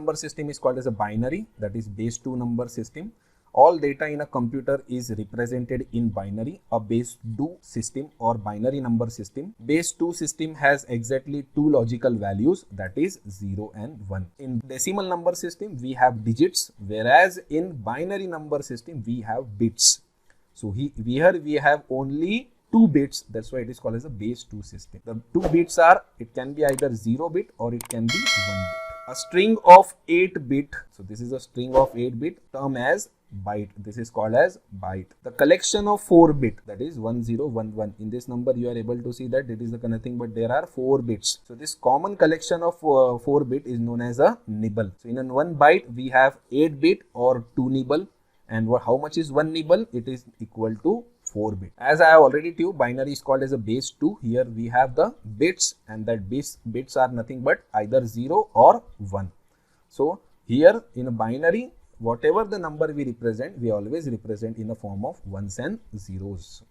number system is called as a binary, that is base 2 number system. All data in a computer is represented in binary, a base 2 system or binary number system. Base 2 system has exactly two logical values, that is 0 and 1. In decimal number system, we have digits, whereas in binary number system, we have bits. So here we have only 2 bits, that's why it is called as a base 2 system. The 2 bits are, it can be either 0 bit or it can be 1 bit. A string of 8 bit, so this is a string of 8 bit term as byte, this is called as byte. The collection of 4 bit, that is 1011, in this number you are able to see that it is nothing but there are 4 bits. So this common collection of 4 bit is known as a nibble. So in 1 byte we have 8 bit or 2 nibble, and how much is 1 nibble? It is equal to 4 bit. As I have already told you, binary is called as a base 2. Here we have the bits, and that bits are nothing but either 0 or 1. So here in a binary, whatever the number we represent, we always represent in the form of ones and zeros.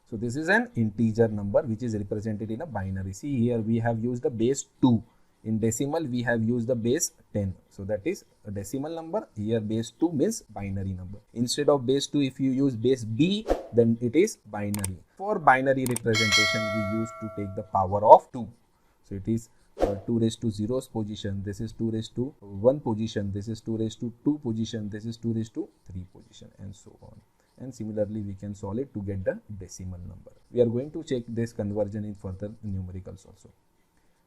So this is an integer number which is represented in a binary. See, here we have used the base 2. In decimal, we have used the base 10. So that is a decimal number. Here base 2 means binary number. Instead of base 2, if you use base B, then it is binary. For binary representation, we used to take the power of 2. So it is 2 raised to 0's position. This is 2 raised to 1 position. This is 2 raised to 2 position. This is 2 raised to 3 position, and so on. And similarly, we can solve it to get the decimal number. We are going to check this conversion in further numericals also.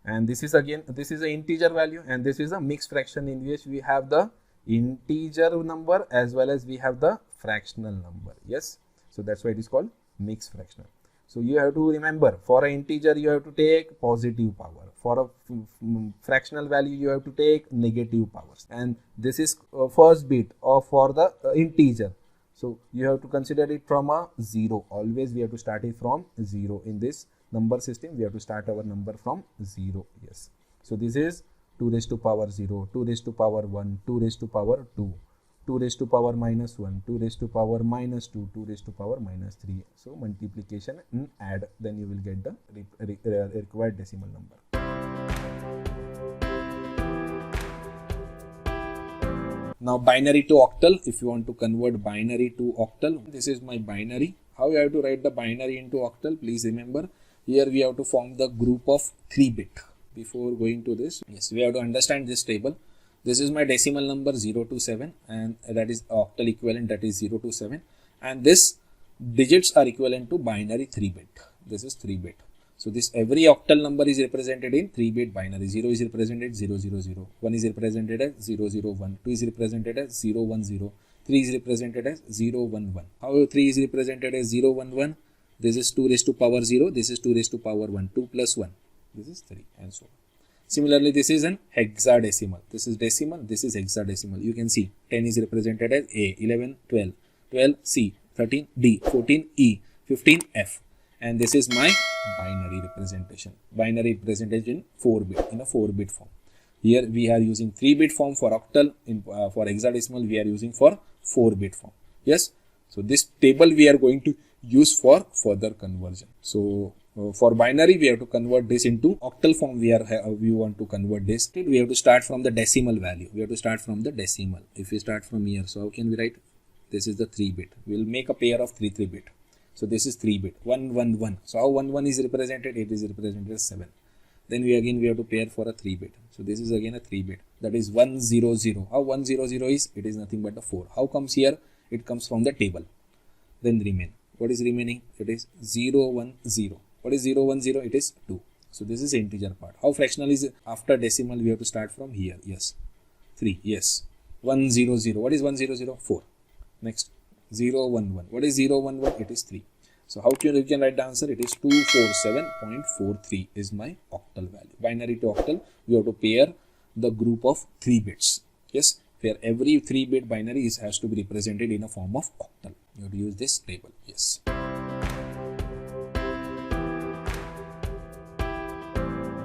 And this is again, this is an integer value, and this is a mixed fraction in which we have the integer number as well as we have the fractional number. Yes, so that's why it is called mixed fractional. So you have to remember, for an integer you have to take positive power, for a fractional value you have to take negative powers, and this is first bit of for the integer. So you have to consider it from a 0. Always we have to start it from 0. In this number system, we have to start our number from 0. Yes. So this is 2 raised to power 0, 2 raised to power 1, 2 raised to power 2, 2 raised to power minus 1, 2 raised to power minus 2, 2 raised to power minus 3. So multiplication and add, then you will get the required decimal number. Now binary to octal, if you want to convert binary to octal, this is my binary. How you have to write the binary into octal? Please remember, here we have to form the group of 3 bit. Before going to this, yes, we have to understand this table. This is my decimal number 0 to 7, and that is octal equivalent, that is 0 to 7. And this digits are equivalent to binary 3 bit. This is 3 bit. So this every octal number is represented in 3 bit binary. 0 is represented 0, 0, 0. 1 is represented as 0, 0, 1. 2 is represented as 0, 1, 0. 3 is represented as 0, 1, 1. How 3 is represented as 0, 1, 1? This is 2 raised to power 0. This is 2 raised to power 1. 2 plus 1. This is 3, and so on. Similarly, this is an hexadecimal. This is decimal. This is hexadecimal. You can see 10 is represented as A, 11, 12, 12 C, 13 D, 14 E, 15 F. And this is my binary representation. Binary representation 4 bit, in a 4 bit form. Here we are using 3 bit form for octal. For hexadecimal we are using for 4 bit form. Yes. So this table we are going to use for further conversion. So for binary we have to convert this into octal form. We want to convert this. We have to start from the decimal value. We have to start from the decimal. If we start from here, so how can we write? This is the 3 bit. We will make a pair of 3 bit. So this is 3 bit, 1, 1, 1. So how 1, 1 is represented? It is represented as 7. Then we have to pair for a 3 bit. So this is again a 3 bit. That is 1, 0, 0. How 1, 0, 0 is? It is nothing but the 4. How comes here? It comes from the table. Then remain. What is remaining? It is 0, 1, 0. What is 0, 1, 0? It is 2. So this is integer part. How fractional is it? After decimal we have to start from here. Yes. 3. Yes. 1, 0, 0. What is 1, 0, 0? 4. Next. 0, 1, 1. What is 0, 1, 1? It is 3. So how you can write the answer? It is 247.43 is my octal value. Binary to octal, we have to pair the group of 3 bits. Yes, where every 3 bit binary has to be represented in a form of octal. You have to use this table. Yes.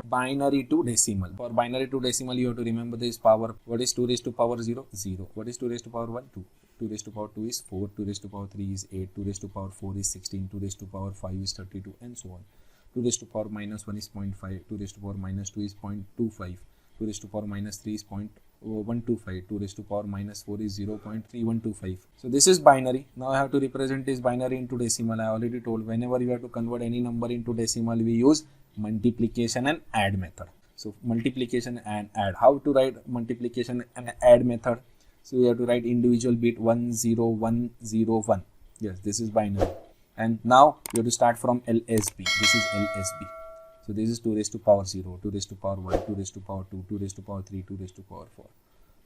Binary to decimal. For binary to decimal, you have to remember this power. What is 2 raised to power 0? 0. What is 2 raised to power 1? 2. 2 raised to power 2 is 4. 2 raised to power 3 is 8. 2 raised to power 4 is 16. 2 raised to power 5 is 32, and so on. 2 raised to power minus 1 is 0.5. 2 raised to power minus 2 is 0.25. 2 raised to power minus 3 is 125. 2 raised to power minus 4 is 0.3125. So this is binary. Now I have to represent this binary into decimal. I already told whenever you have to convert any number into decimal, we use multiplication and add method. So multiplication and add. How to write multiplication and add method? So you have to write individual bit 10101. Yes, this is binary. And now you have to start from LSB. This is LSB. So this is 2 raised to power 0, 2 raised to power 1, 2 raised to power 2, 2 raised to power 3, 2 raised to power 4.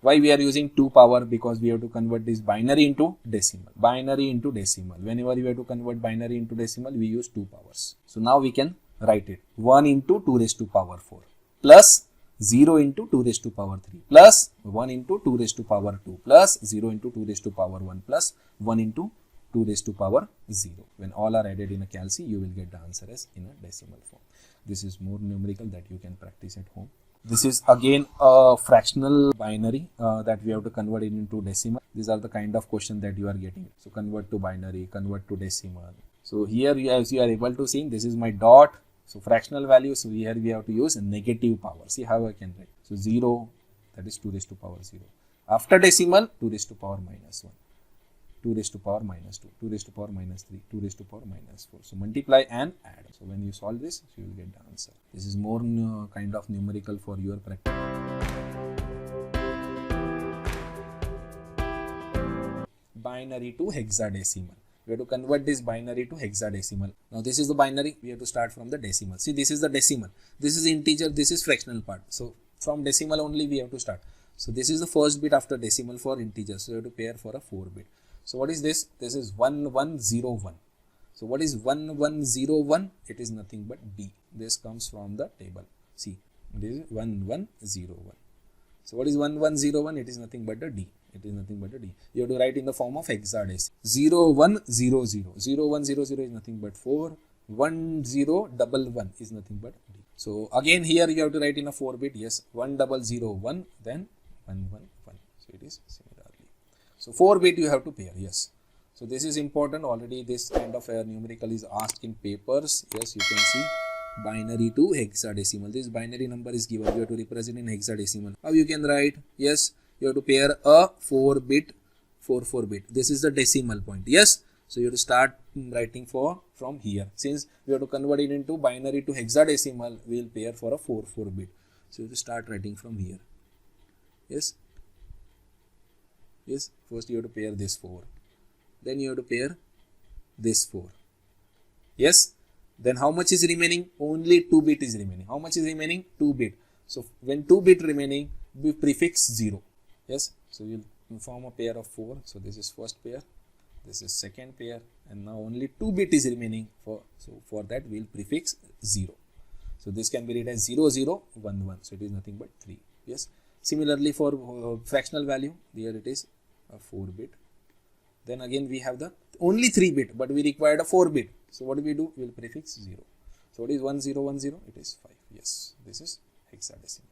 Why we are using 2 power? Because we have to convert this binary into decimal. Binary into decimal. Whenever we have to convert binary into decimal, we use 2 powers. So now we can write it. 1 into 2 raised to power 4 plus 0 into 2 raised to power 3 plus 1 into 2 raised to power 2 plus 0 into 2 raised to power 1 plus 1 into 2 raised to power 0. When all are added in a calci, you will get the answer as in a decimal form. This is more numerical that you can practice at home. This is again a fractional binary that we have to convert it into decimal. These are the kind of question that you are getting. So convert to binary, convert to decimal. So here as you are able to see, this is my dot. So fractional value, so here we have to use a negative power. See how I can write. So 0, that is 2 raised to power 0. After decimal, 2 raised to power minus 1. 2 raised to power minus 2, 2 raised to power minus 3, 2 raised to power minus 4. So multiply and add. So when you solve this, you will get the answer. This is more kind of numerical for your practice. Binary to hexadecimal. We have to convert this binary to hexadecimal. Now this is the binary. We have to start from the decimal. See, this is the decimal. This is integer. This is fractional part. So from decimal only we have to start. So this is the first bit after decimal for integer. So you have to pair for a 4 bit. So what is this? This is 1101. So what is 1101? It is nothing but D. This comes from the table. See, this is 1101. So what is 1101? It is nothing but the D. It is nothing but a D. You have to write in the form of hexadecimal. 0100. 0100 is nothing but 4. 1011 is nothing but D. So again here you have to write in a 4 bit. Yes, 1001, then 111. So it is similarly. So 4 bit you have to pair. Yes. So this is important. Already this kind of numerical is asked in papers. Yes, you can see binary to hexadecimal. This binary number is given. You have to represent in hexadecimal. How you can write? Yes, you have to pair a 4 bit. This is the decimal point. Yes. So you have to start writing from here. Since we have to convert it into binary to hexadecimal, we will pair for a 4 bit. So you have to start writing from here. Yes. Yes. First you have to pair this 4. Then you have to pair this 4. Yes. Then how much is remaining? Only 2 bit is remaining. How much is remaining? 2 bit. So when 2 bit remaining, we prefix 0. Yes. So you will form a pair of 4. So this is first pair. This is second pair. And now only 2 bit is remaining. So for that we will prefix 0. So this can be written as 0011. So it is nothing but 3. Yes. Similarly for fractional value, here it is a 4 bit. Then again we have the only 3 bit, but we required a 4 bit. So what do? We will prefix 0. So what is 1010? It is 5. Yes, this is hexadecimal.